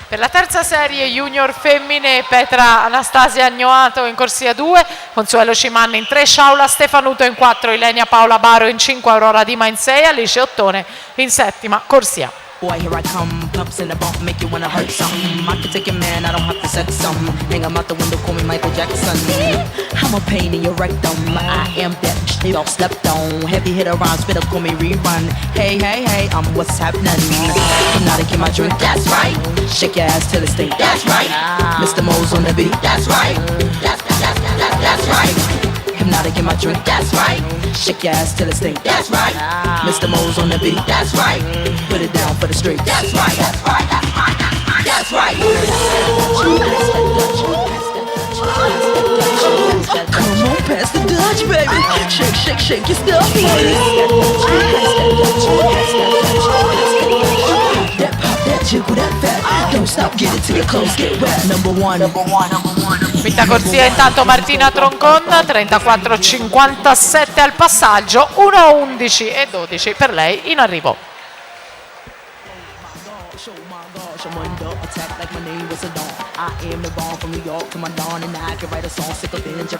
Per la terza serie junior femmine, Petra Anastasia Agnoato in corsia 2, Consuelo Cimanni in 3, Sciaula Stefanuto in 4, Ilenia Paola Baro in 5, Aurora Dima in 6, Alice Ottone in settima corsia. Boy, here I come, pumps in the bump, make you wanna hurt something. I can take your man, I don't have to sex some. Hang 'em out the window, call me Michael Jackson. I'm a pain in your rectum, I am that they all slept on. Heavy hitter rhymes, better call me rerun. Hey, hey, hey, what's happening? I'm not to get my drink, that's right. Shake your ass till it stink, that's right. Mr. Mo's on the beat, that's right. That's right. Hypnotic in my drink, that's right. Shake your ass till it stink, that's right. Mr. Mo's on the beat, that's right. Put it down for the street, that's right. That's right, that's right, that's right, that's right. Come on, pass the Dutch, baby. Shake, shake, shake your stuff, baby. That pop, that jiggle, that fat. Don't stop, get it till your clothes get wet. Number one. Quinta corsia intanto Martina Troncon, 34,57 al passaggio, 1,11 e 12 per lei in arrivo. I am the bomb from New York to my dawn, and I can write a song sick of binge.